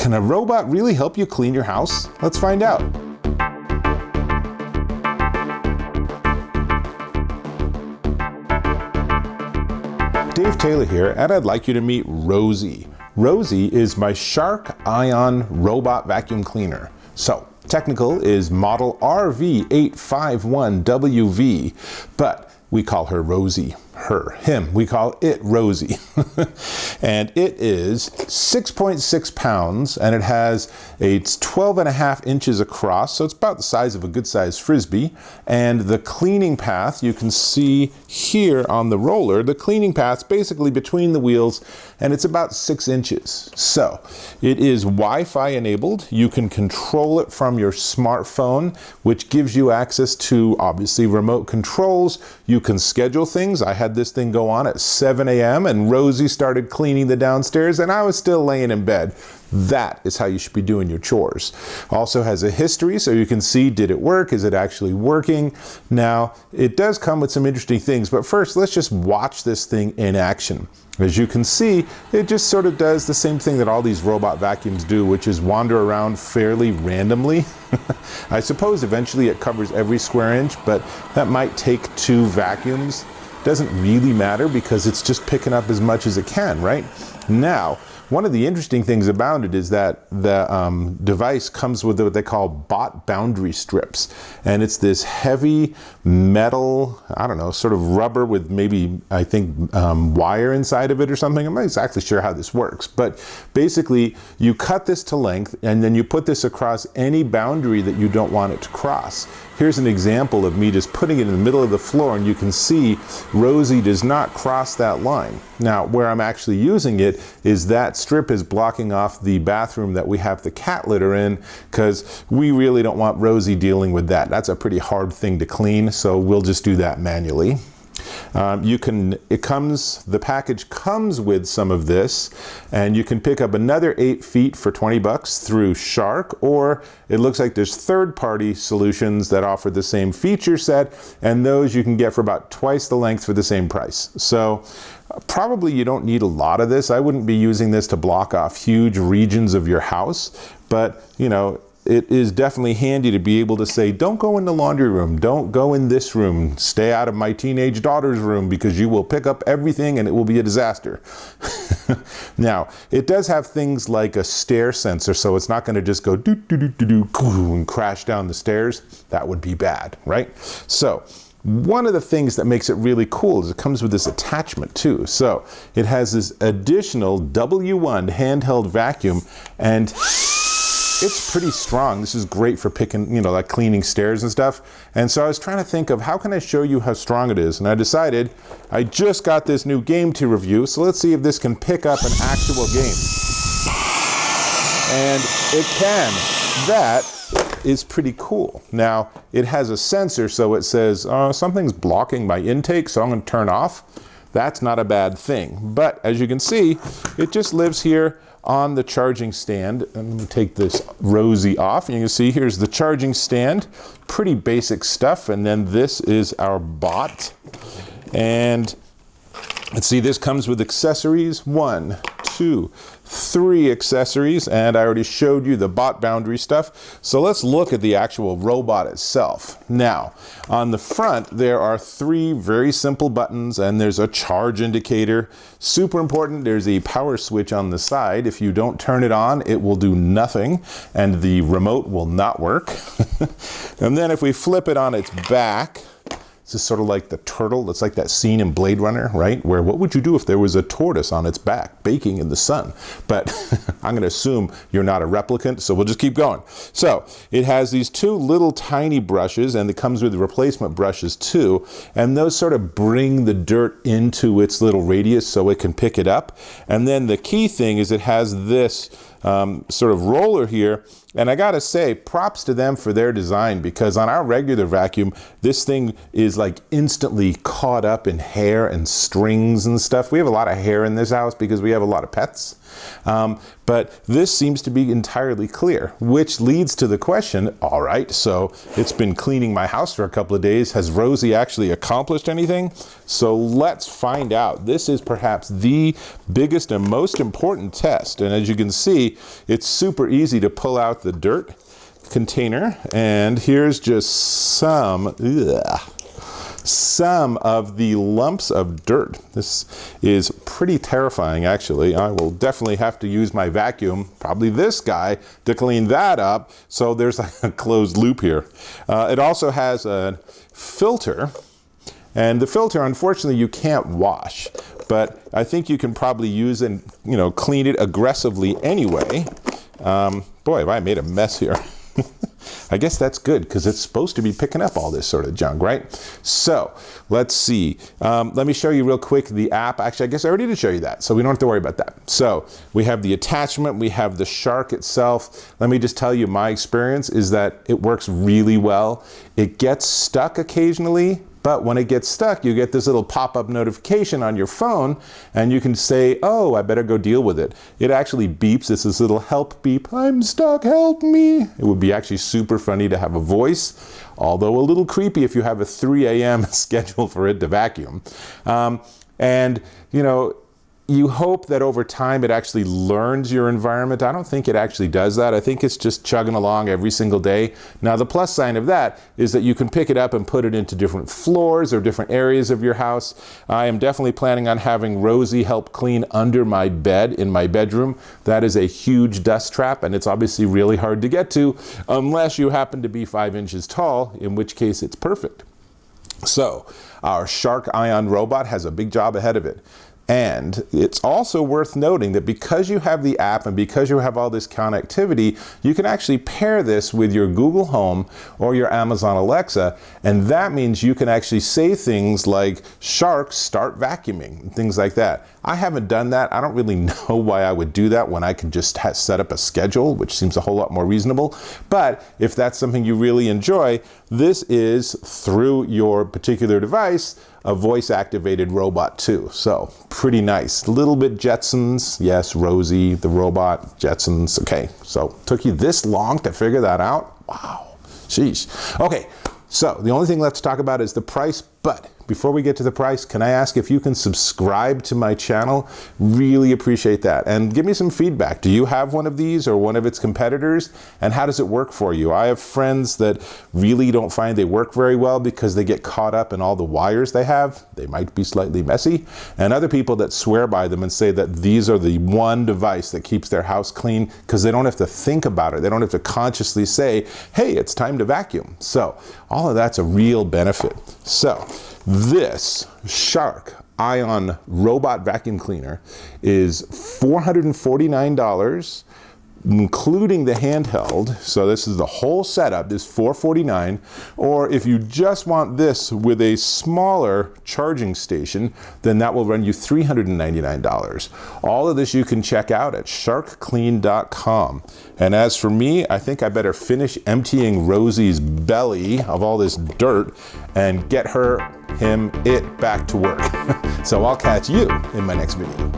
Can a robot really help you clean your house? Let's find out. Dave Taylor here, and I'd like you to meet Rosie. Rosie is my Shark Ion robot vacuum cleaner. So, technical is model RV851WV, but we call her Rosie. Him. We call it Rosie. And it is 6.6 pounds, and it has it's 12.5 inches across, so it's about the size of a good sized Frisbee. And the cleaning path, you can see here on the roller, the cleaning path's basically between the wheels, and it's about 6 inches. So it is Wi-Fi enabled. You can control it from your smartphone, which gives you access to obviously remote controls. You can schedule things. I had this thing go on at 7 a.m. and Rosie started cleaning the downstairs and I was still laying in bed. That is how you should be doing your chores. Also has a history, so you can see, did it work? Is it actually working? Now, it does come with some interesting things, but first, let's just watch this thing in action. As you can see, it just sort of does the same thing that all these robot vacuums do, which is wander around fairly randomly. I suppose eventually it covers every square inch, but that might take 2 vacuums. Doesn't really matter because it's just picking up as much as it can, right? Now, one of the interesting things about it is that the device comes with what they call bot boundary strips. And it's this heavy metal, I don't know, sort of rubber with maybe, I think, wire inside of it or something. I'm not exactly sure how this works. But basically, you cut this to length and then you put this across any boundary that you don't want it to cross. Here's an example of me just putting it in the middle of the floor, and you can see Rosie does not cross that line. Now, where I'm actually using it is that strip is blocking off the bathroom that we have the cat litter in, because we really don't want Rosie dealing with that. That's a pretty hard thing to clean, so we'll just do that manually. The package comes with some of this, and you can pick up another 8 feet for 20 bucks through Shark, or it looks like there's third-party solutions that offer the same feature set, and those you can get for about twice the length for the same price. So probably you don't need a lot of this. I wouldn't be using this to block off huge regions of your house, but you know, it is definitely handy to be able to say, don't go in the laundry room, don't go in this room, stay out of my teenage daughter's room because you will pick up everything and it will be a disaster. Now, it does have things like a stair sensor, so it's not going to just go do and crash down the stairs. That would be bad, right? So one of the things that makes it really cool is it comes with this attachment too. So it has this additional W1 handheld vacuum, and it's pretty strong. This is great for picking, you know, like cleaning stairs and stuff. And so I was trying to think of how can I show you how strong it is. And I decided I just got this new game to review. So let's see if this can pick up an actual game. And it can. That is pretty cool. Now, it has a sensor, so it says something's blocking my intake, so I'm going to turn off. That's not a bad thing. But as you can see, it just lives here on the charging stand. And let me take this Rosie off. And you can see here's the charging stand. Pretty basic stuff. And then this is our bot. And let's see, this comes with accessories. 1, 2, 3 accessories, and I already showed you the bot boundary stuff. So let's look at the actual robot itself. Now, on the front, there are 3 very simple buttons, and there's a charge indicator. Super important, there's a power switch on the side. If you don't turn it on, it will do nothing, and the remote will not work. And then if we flip it on its back, this is sort of like the turtle. It's like that scene in Blade Runner, right? Where what would you do if there was a tortoise on its back baking in the sun? But I'm going to assume you're not a replicant, so we'll just keep going. So it has these 2 little tiny brushes, and it comes with replacement brushes too. And those sort of bring the dirt into its little radius so it can pick it up. And then the key thing is it has this sort of roller here. And I gotta say, props to them for their design, because on our regular vacuum, this thing is like instantly caught up in hair and strings and stuff. We have a lot of hair in this house because we have a lot of pets. But this seems to be entirely clear, which leads to the question, all right, so it's been cleaning my house for a couple of days. Has Rosie actually accomplished anything? So let's find out. This is perhaps the biggest and most important test. And as you can see, it's super easy to pull out the dirt container. And here's just some of the lumps of dirt. This is pretty terrifying, actually. I will definitely have to use my vacuum, probably this guy, to clean that up. So there's a closed loop here. It also has a filter, and the filter, unfortunately, you can't wash, but I think you can probably use and, you know, clean it aggressively anyway. Boy, have I made a mess here. I guess that's good because it's supposed to be picking up all this sort of junk, right? So let's see. Let me show you real quick the app. Actually, I guess I already did show you that, so we don't have to worry about that. So we have the attachment, we have the shark itself. Let me just tell you, my experience is that it works really well. It gets stuck occasionally, but when it gets stuck, you get this little pop-up notification on your phone, and you can say, oh, I better go deal with it. It actually beeps. It's this little help beep. I'm stuck, help me. It would be actually super funny to have a voice, although a little creepy if you have a 3 a.m. schedule for it to vacuum. And, you know, you hope that over time it actually learns your environment. I don't think it actually does that. I think it's just chugging along every single day. Now, the plus sign of that is that you can pick it up and put it into different floors or different areas of your house. I am definitely planning on having Rosie help clean under my bed in my bedroom. That is a huge dust trap, and it's obviously really hard to get to unless you happen to be 5 inches tall, in which case it's perfect. So our Shark Ion robot has a big job ahead of it. And it's also worth noting that because you have the app and because you have all this connectivity, you can actually pair this with your Google Home or your Amazon Alexa, and that means you can actually say things like, Shark, start vacuuming, things like that. I haven't done that. I don't really know why I would do that when I could just set up a schedule, which seems a whole lot more reasonable. But if that's something you really enjoy, this is, through your particular device, a voice-activated robot too. So pretty nice. A little bit Jetsons. Yes, Rosie, the robot, Jetsons. Okay, so took you this long to figure that out? Wow, sheesh. Okay, so the only thing left to talk about is the price, but before we get to the price, can I ask if you can subscribe to my channel? Really appreciate that. And give me some feedback. Do you have one of these or one of its competitors? And how does it work for you? I have friends that really don't find they work very well because they get caught up in all the wires they have. They might be slightly messy. And other people that swear by them and say that these are the one device that keeps their house clean because they don't have to think about it. They don't have to consciously say, hey, it's time to vacuum. So all of that's a real benefit. So this Shark Ion robot vacuum cleaner is $449, including the handheld. So this is the whole setup, is $449. Or if you just want this with a smaller charging station, then that will run you $399. All of this you can check out at sharkclean.com. And as for me, I think I better finish emptying Rosie's belly of all this dirt and get her, him, it back to work. So I'll catch you in my next video.